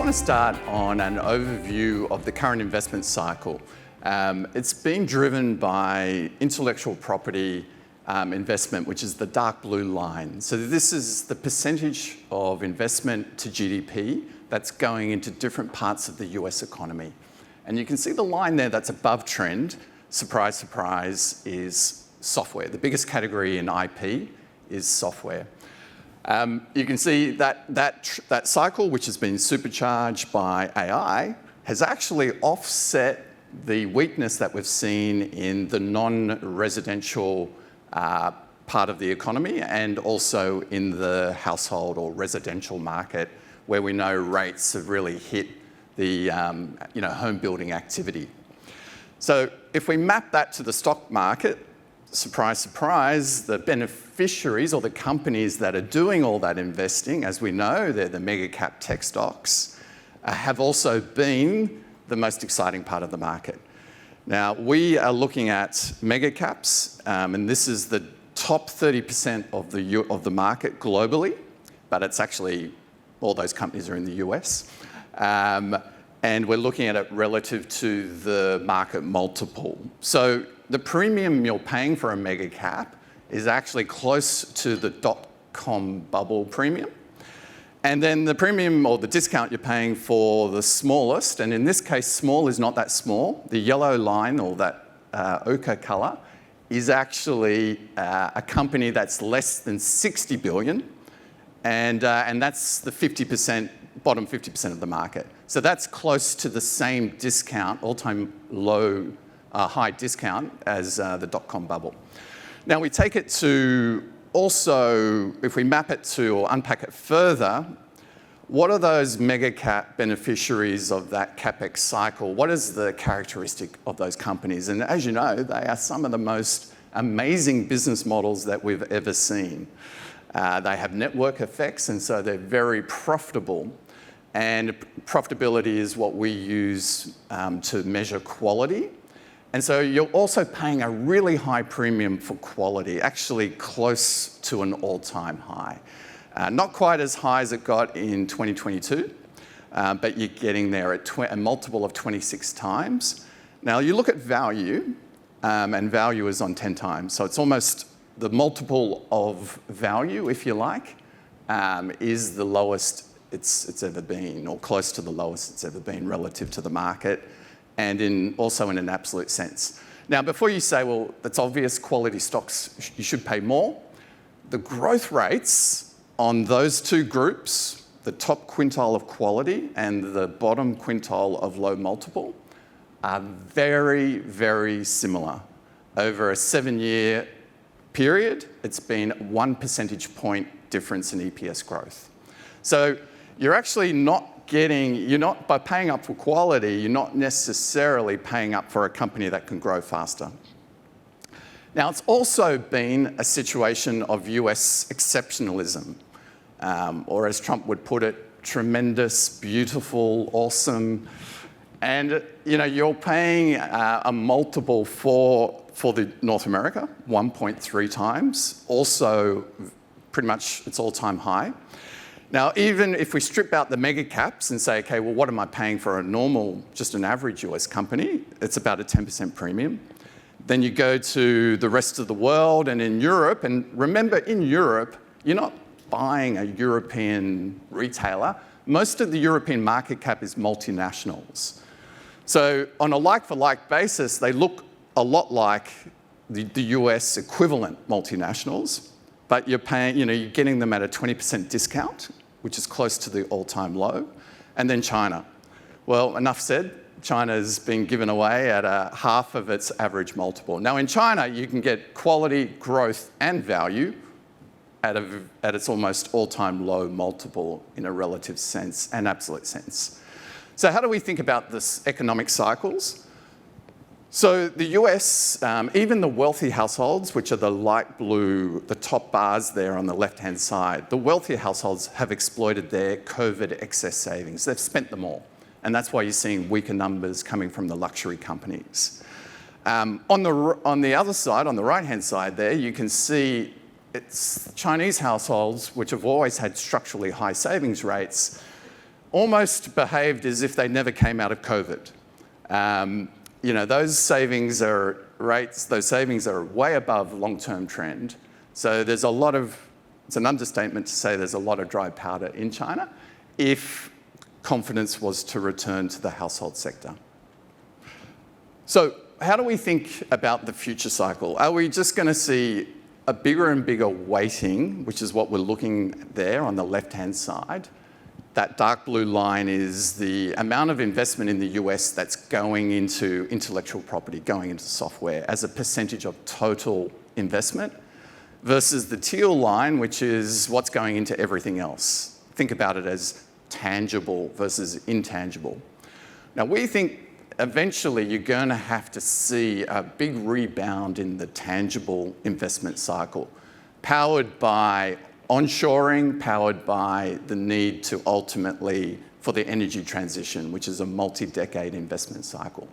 want to start on an overview of the current investment cycle. It's being driven by intellectual property investment, which is the dark blue line. So this is the percentage of investment to GDP that's going into different parts of the US economy. And you can see the line there that's above trend, surprise, surprise, is software. The biggest category in IP is software. You can see that cycle, which has been supercharged by AI, has actually offset the weakness that we've seen in the non-residential part of the economy and also in the household or residential market, where we know rates have really hit the home building activity. So if we map that to the stock market, surprise, surprise, the beneficiaries or the companies that are doing all that investing, as we know, they're the mega cap tech stocks, have also been the most exciting part of the market. Now, we are looking at mega caps, and this is the top 30% of the market globally, but it's actually all those companies are in the US. And we're looking at it relative to the market multiple. So the premium you're paying for a mega cap is actually close to the dot-com bubble premium. And then the premium or the discount you're paying for the smallest, and in this case, small is not that small. The yellow line or that ochre color is actually a company that's less than 60 billion, and that's the 50%, bottom 50% of the market. So that's close to the same discount, all-time low, high discount as the dot-com bubble. Now we take it to also, if we map it to or unpack it further, what are those mega cap beneficiaries of that capex cycle? What is the characteristic of those companies? And as you know, they are some of the most amazing business models that we've ever seen. They have network effects, and so they're very profitable. And profitability is what we use to measure quality. And so you're also paying a really high premium for quality, actually close to an all-time high. Not quite as high as it got in 2022, but you're getting there at a multiple of 26 times. Now you look at value, and value is on 10 times. So it's almost the multiple of value, if you like, is the lowest it's ever been, or close to the lowest it's ever been relative to the market, and also in an absolute sense. Now, before you say, well, that's obvious, quality stocks, you should pay more, the growth rates on those two groups, the top quintile of quality and the bottom quintile of low multiple, are very, very similar. Over a 7-year period, it's been 1 percentage point difference in EPS growth. So you're actually by paying up for quality, you're not necessarily paying up for a company that can grow faster. Now, it's also been a situation of US exceptionalism, or as Trump would put it, tremendous, beautiful, awesome. And you're paying a multiple for the North America, 1.3 times, also pretty much its all-time high. Now, even if we strip out the mega caps and say, okay, well, what am I paying for a normal, just an average US company? It's about a 10% premium. Then you go to the rest of the world and in Europe, and remember, in Europe, you're not buying a European retailer. Most of the European market cap is multinationals. So on a like-for-like basis, they look a lot like the US equivalent multinationals, but you're paying, you're getting them at a 20% discount, which is close to the all-time low. And then China. Well, enough said. China's been given away at a half of its average multiple. Now, in China, you can get quality, growth, and value at its almost all-time low multiple in a relative sense and absolute sense. So how do we think about this economic cycles? So the US, even the wealthy households, which are the light blue, the top bars there on the left-hand side, the wealthy households have exploited their COVID excess savings. They've spent them all. And that's why you're seeing weaker numbers coming from the luxury companies. On the other side, on the right-hand side there, you can see it's Chinese households, which have always had structurally high savings rates, almost behaved as if they never came out of COVID. Those savings are way above long-term trend. So it's an understatement to say there's a lot of dry powder in China if confidence was to return to the household sector. So how do we think about the future cycle? Are we just going to see a bigger and bigger weighting, which is what we're looking there on the left-hand side? That dark blue line is the amount of investment in the US that's going into intellectual property, going into software as a percentage of total investment, versus the teal line, which is what's going into everything else. Think about it as tangible versus intangible. Now, we think eventually you're going to have to see a big rebound in the tangible investment cycle, powered by onshoring, powered by the need to ultimately for the energy transition, which is a multi-decade investment cycle.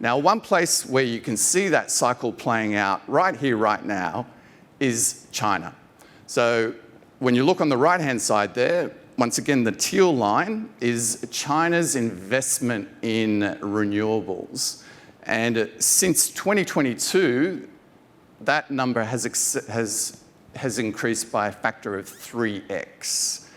Now, one place where you can see that cycle playing out right here, right now, is China. So when you look on the right-hand side there, once again, the teal line is China's investment in renewables. And since 2022, that number has increased by a factor of 3x.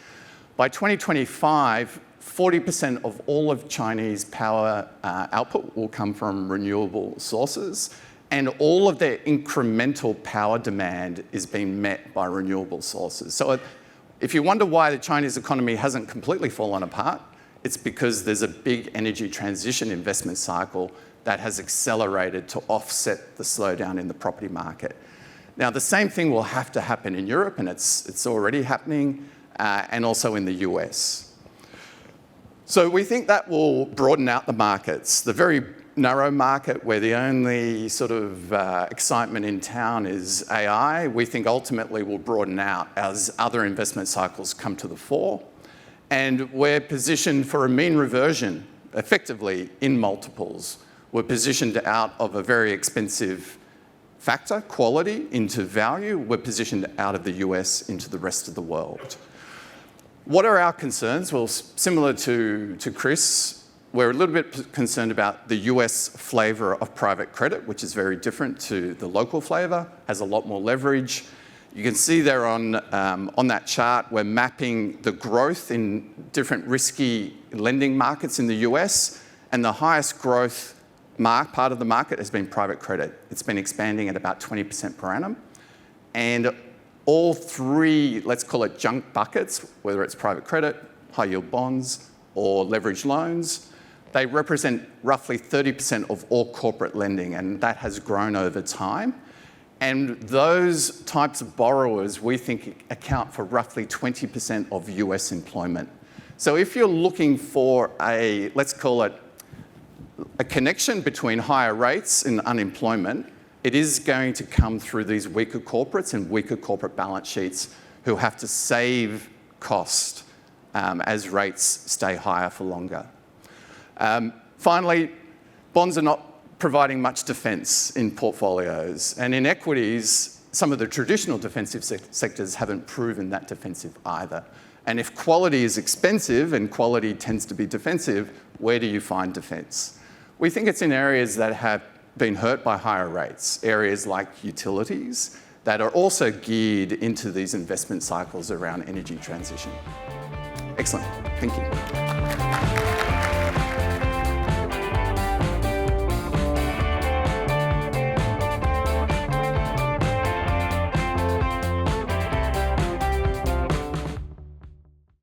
By 2025, 40% of all of Chinese power output will come from renewable sources, and all of their incremental power demand is being met by renewable sources. So if you wonder why the Chinese economy hasn't completely fallen apart, it's because there's a big energy transition investment cycle that has accelerated to offset the slowdown in the property market. Now, the same thing will have to happen in Europe, and it's already happening, and also in the US. So we think that will broaden out the markets. The very narrow market where the only sort of excitement in town is AI, we think ultimately will broaden out as other investment cycles come to the fore. And we're positioned for a mean reversion, effectively in multiples. We're positioned out of a very expensive factor, quality, into value. We're positioned out of the US into the rest of the world. What are our concerns? Well, similar to Chris, we're a little bit concerned about the US flavour of private credit, which is very different to the local flavour, has a lot more leverage. You can see there on that chart, we're mapping the growth in different risky lending markets in the US, and the highest growth part of the market has been private credit. It's been expanding at about 20% per annum. And all three, let's call it junk buckets, whether it's private credit, high yield bonds, or leveraged loans, they represent roughly 30% of all corporate lending, and that has grown over time. And those types of borrowers, we think, account for roughly 20% of US employment. So if you're looking for let's call it a connection between higher rates and unemployment, it is going to come through these weaker corporates and weaker corporate balance sheets who have to save cost as rates stay higher for longer. Finally, bonds are not providing much defence in portfolios. And in equities, some of the traditional defensive sectors haven't proven that defensive either. And if quality is expensive and quality tends to be defensive, where do you find defence? We think it's in areas that have been hurt by higher rates, areas like utilities that are also geared into these investment cycles around energy transition. Excellent. Thank you.